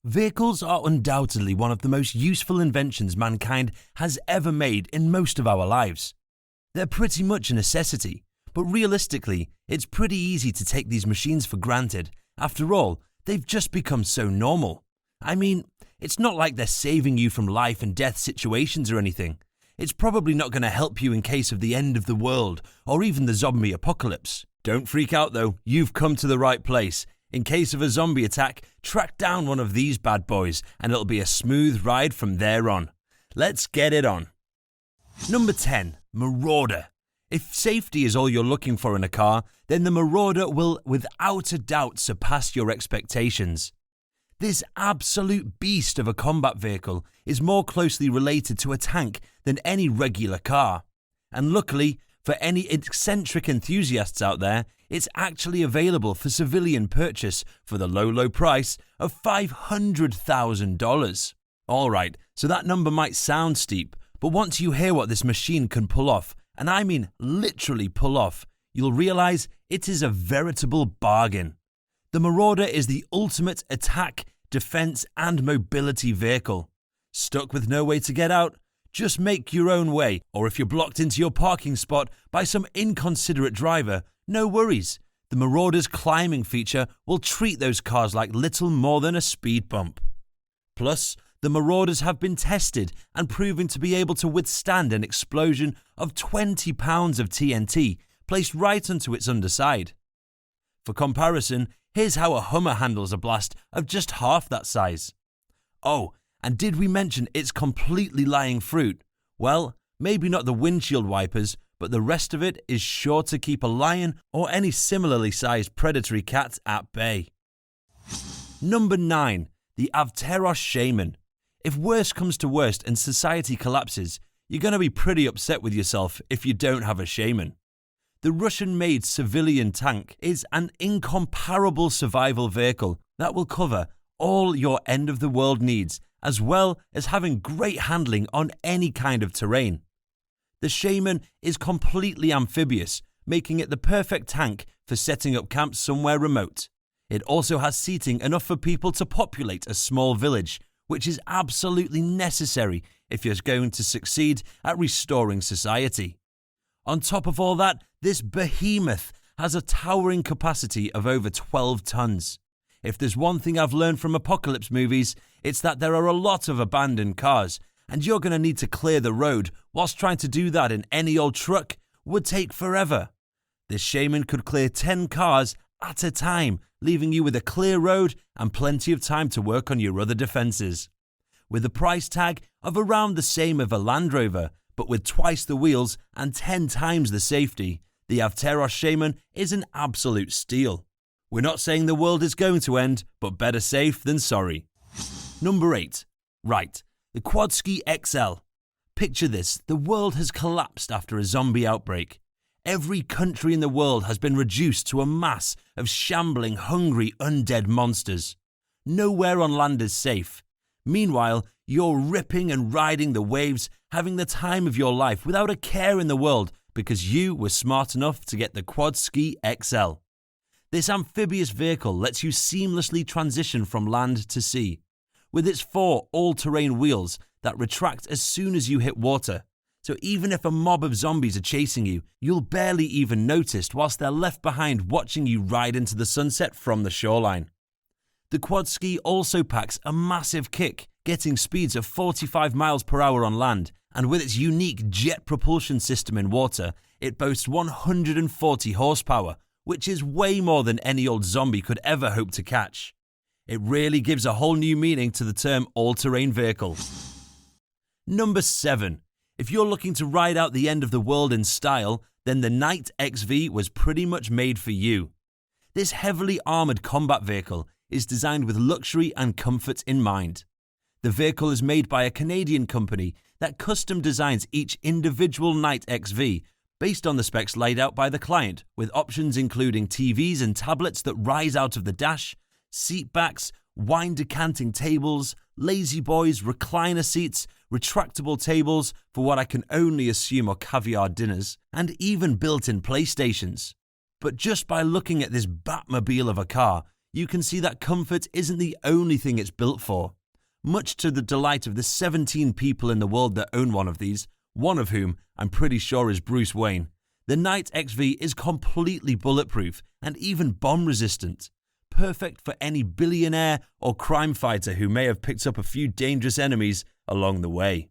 Vehicles are undoubtedly one of the most useful inventions mankind has ever made in most of our lives. They're pretty much a necessity, but realistically, it's pretty easy to take these machines for granted. After all, they've just become so normal. I mean, it's not like they're saving you from life and death situations or anything. It's probably not going to help you in case of the end of the world or even the zombie apocalypse. Don't freak out though, you've come to the right place. In case of a zombie attack, track down one of these bad boys and it'll be a smooth ride from there on. Let's get it on. Number 10. Marauder. If safety is all you're looking for in a car, then the Marauder will without a doubt surpass your expectations. This absolute beast of a combat vehicle is more closely related to a tank than any regular car. And luckily, for any eccentric enthusiasts out there, it's actually available for civilian purchase for the low price of $500,000. Alright, so that number might sound steep, but once you hear what this machine can pull off, and I mean literally pull off, you'll realize it is a veritable bargain. The Marauder is the ultimate attack, defense, and mobility vehicle. Stuck with no way to get out? Just make your own way, or if you're blocked into your parking spot by some inconsiderate driver, no worries. The Marauder's climbing feature will treat those cars like little more than a speed bump. Plus, the Marauders have been tested and proven to be able to withstand an explosion of 20 pounds of TNT placed right onto its underside. For comparison, here's how a Hummer handles a blast of just half that size. Oh, and did we mention it's completely lying fruit? Well, maybe not the windshield wipers, but the rest of it is sure to keep a lion or any similarly sized predatory cat at bay. Number 9. The Avteros Shaman. If worst comes to worst and society collapses, you're going to be pretty upset with yourself if you don't have a Shaman. The Russian-made civilian tank is an incomparable survival vehicle that will cover all your end-of-the-world needs, as well as having great handling on any kind of terrain. The Shaman is completely amphibious, making it the perfect tank for setting up camp somewhere remote. It also has seating enough for people to populate a small village, which is absolutely necessary if you're going to succeed at restoring society. On top of all that, this behemoth has a towering capacity of over 12 tons. If there's one thing I've learned from apocalypse movies, it's that there are a lot of abandoned cars, and you're going to need to clear the road, whilst trying to do that in any old truck would take forever. This Shaman could clear 10 cars at a time, leaving you with a clear road and plenty of time to work on your other defences. With a price tag of around the same of a Land Rover, but with twice the wheels and 10 times the safety, the Avteros Shaman is an absolute steal. We're not saying the world is going to end, but better safe than sorry. Number 8. Right, the Quadski XL. Picture this, the world has collapsed after a zombie outbreak. Every country in the world has been reduced to a mass of shambling, hungry, undead monsters. Nowhere on land is safe. Meanwhile, you're ripping and riding the waves, having the time of your life without a care in the world because you were smart enough to get the Quadski XL. This amphibious vehicle lets you seamlessly transition from land to sea, with its 4 all-terrain wheels that retract as soon as you hit water. So even if a mob of zombies are chasing you, you'll barely even notice whilst they're left behind watching you ride into the sunset from the shoreline. The Quadski also packs a massive kick, getting speeds of 45 miles per hour on land, and with its unique jet propulsion system in water, it boasts 140 horsepower, which is way more than any old zombie could ever hope to catch. It really gives a whole new meaning to the term all-terrain vehicle. Number 7. If you're looking to ride out the end of the world in style, then the Knight XV was pretty much made for you. This heavily armoured combat vehicle is designed with luxury and comfort in mind. The vehicle is made by a Canadian company that custom designs each individual Knight XV based on the specs laid out by the client, with options including TVs and tablets that rise out of the dash, seat backs, wine decanting tables, lazy boys, recliner seats, retractable tables for what I can only assume are caviar dinners, and even built-in PlayStations. But just by looking at this Batmobile of a car, you can see that comfort isn't the only thing it's built for. Much to the delight of the 17 people in the world that own one of these, one of whom I'm pretty sure is Bruce Wayne, the Knight XV is completely bulletproof and even bomb-resistant, perfect for any billionaire or crime fighter who may have picked up a few dangerous enemies along the way.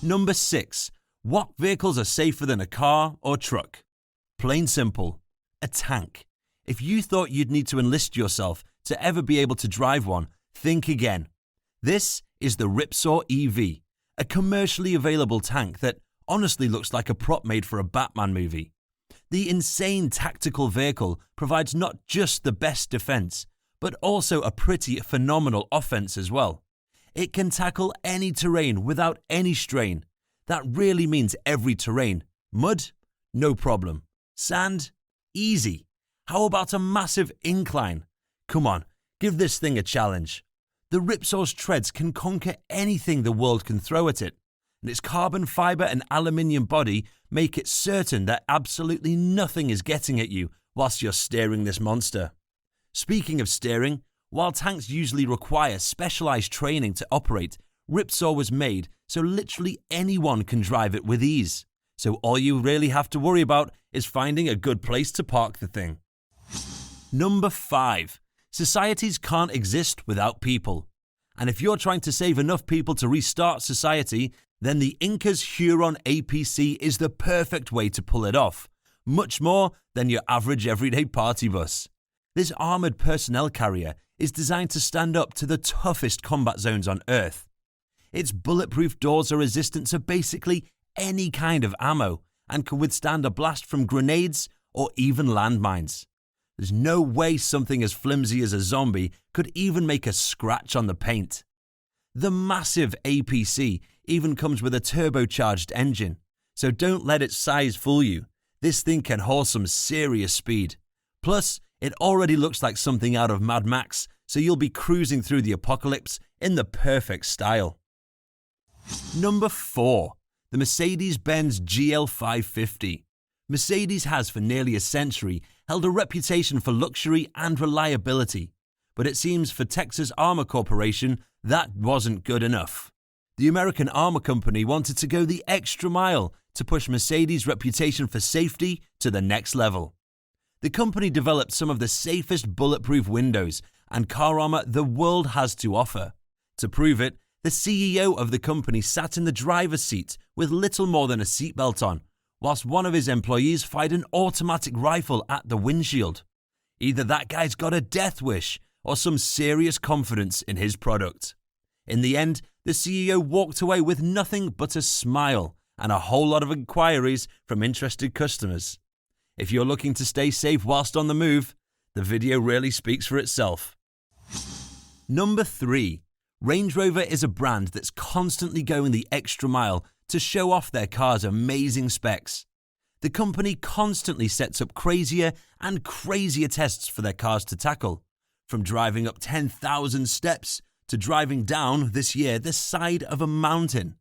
Number 6. What vehicles are safer than a car or truck? Plain simple, a tank. If you thought you'd need to enlist yourself to ever be able to drive one, think again. This is the Ripsaw EV, a commercially available tank that honestly looks like a prop made for a Batman movie. The insane tactical vehicle provides not just the best defense, but also a pretty phenomenal offense as well. It can tackle any terrain without any strain. That really means every terrain. Mud? No problem. Sand? Easy. How about a massive incline? Come on, give this thing a challenge. The Ripsaw's treads can conquer anything the world can throw at it, and its carbon fiber and aluminium body make it certain that absolutely nothing is getting at you whilst you're steering this monster. Speaking of steering, while tanks usually require specialized training to operate, Ripsaw was made so literally anyone can drive it with ease. So all you really have to worry about is finding a good place to park the thing. Number 5. Societies can't exist without people. And if you're trying to save enough people to restart society, then the Inca's Huron APC is the perfect way to pull it off, much more than your average everyday party bus. This armoured personnel carrier is designed to stand up to the toughest combat zones on Earth. Its bulletproof doors are resistant to basically any kind of ammo and can withstand a blast from grenades or even landmines. There's no way something as flimsy as a zombie could even make a scratch on the paint. The massive APC even comes with a turbocharged engine, so don't let its size fool you. This thing can haul some serious speed. Plus, it already looks like something out of Mad Max, so you'll be cruising through the apocalypse in the perfect style. Number 4. The Mercedes-Benz GL550. Mercedes has for nearly a century held a reputation for luxury and reliability, but it seems for Texas Armor Corporation that wasn't good enough. The American Armor Company wanted to go the extra mile to push Mercedes' reputation for safety to the next level. The company developed some of the safest bulletproof windows and car armor the world has to offer. To prove it, the CEO of the company sat in the driver's seat with little more than a seatbelt on, whilst one of his employees fired an automatic rifle at the windshield. Either that guy's got a death wish or some serious confidence in his product. In the end, the CEO walked away with nothing but a smile and a whole lot of inquiries from interested customers. If you're looking to stay safe whilst on the move, the video really speaks for itself. Number 3. Range Rover is a brand that's constantly going the extra mile to show off their car's amazing specs. The company constantly sets up crazier and crazier tests for their cars to tackle, from driving up 10,000 steps to driving down, this year, the side of a mountain.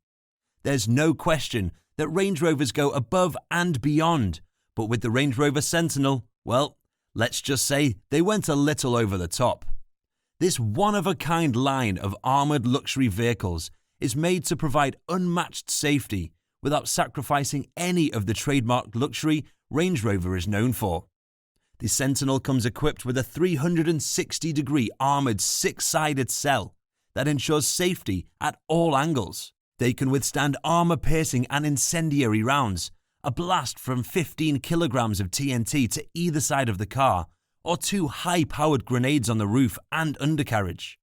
There's no question that Range Rovers go above and beyond, but with the Range Rover Sentinel, well, let's just say they went a little over the top. This one-of-a-kind line of armoured luxury vehicles is made to provide unmatched safety without sacrificing any of the trademarked luxury Range Rover is known for. The Sentinel comes equipped with a 360-degree armoured six-sided cell that ensures safety at all angles. They can withstand armour-piercing and incendiary rounds, a blast from 15 kilograms of TNT to either side of the car, or 2 high-powered grenades on the roof and undercarriage.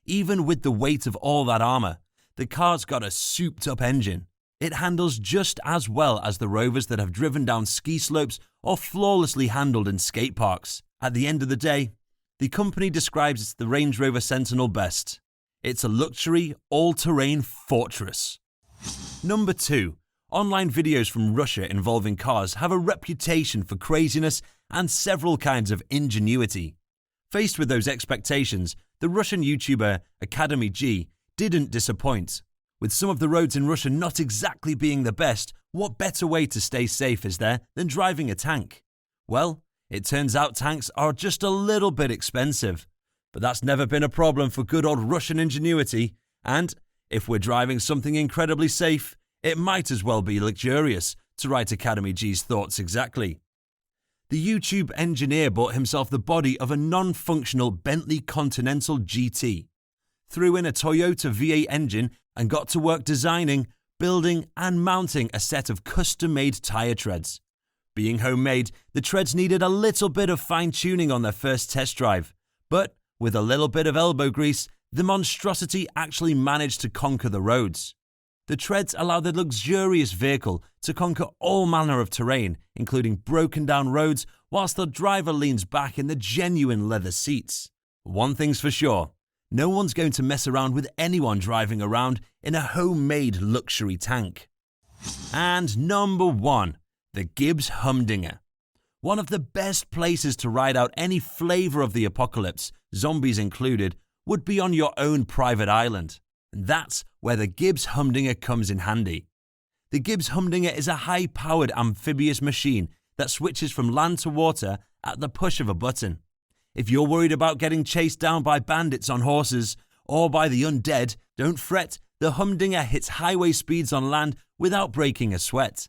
Even with the weight of all that armour, the car's got a souped-up engine. It handles just as well as the Rovers that have driven down ski slopes or flawlessly handled in skate parks. At the end of the day, the company describes the Range Rover Sentinel best. It's a luxury, all-terrain fortress. Number 2. Online videos from Russia involving cars have a reputation for craziness and several kinds of ingenuity. Faced with those expectations, the Russian YouTuber Academy G didn't disappoint. With some of the roads in Russia not exactly being the best, what better way to stay safe is there than driving a tank? Well, It turns out tanks are just a little bit expensive, but that's never been a problem for good old Russian ingenuity, and if we're driving something incredibly safe, it might as well be luxurious, to write Academy G's thoughts exactly. The YouTube engineer bought himself the body of a non-functional Bentley Continental GT, threw in a Toyota V8 engine and got to work designing, building and mounting a set of custom-made tyre treads. Being homemade, the treads needed a little bit of fine-tuning on their first test drive, but with a little bit of elbow grease, the monstrosity actually managed to conquer the roads. The treads allow the luxurious vehicle to conquer all manner of terrain, including broken down roads, whilst the driver leans back in the genuine leather seats. One thing's for sure, no one's going to mess around with anyone driving around in a homemade luxury tank. And number 1, the Gibbs Humdinger. One of the best places to ride out any flavour of the apocalypse, zombies included, would be on your own private island. And that's where the Gibbs Humdinger comes in handy. The Gibbs Humdinger is a high-powered amphibious machine that switches from land to water at the push of a button. If you're worried about getting chased down by bandits on horses or by the undead, don't fret, the Humdinger hits highway speeds on land without breaking a sweat.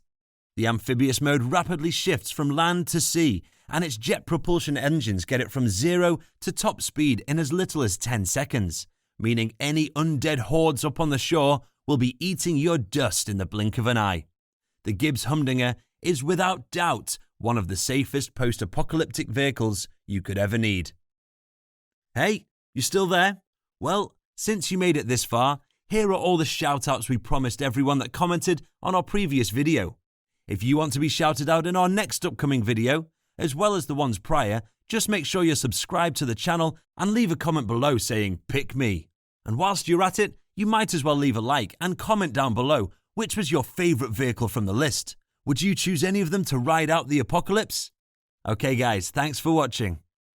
The amphibious mode rapidly shifts from land to sea, and its jet propulsion engines get it from 0 to top speed in as little as 10 seconds. Meaning any undead hordes up on the shore will be eating your dust in the blink of an eye. The Gibbs Humdinger is without doubt one of the safest post-apocalyptic vehicles you could ever need. Hey, you still there? Well, since you made it this far, here are all the shout-outs we promised everyone that commented on our previous video. If you want to be shouted out in our next upcoming video, as well as the ones prior, just make sure you're subscribed to the channel and leave a comment below saying, "Pick me." And whilst you're at it, you might as well leave a like and comment down below which was your favourite vehicle from the list. Would you choose any of them to ride out the apocalypse? Okay guys, thanks for watching.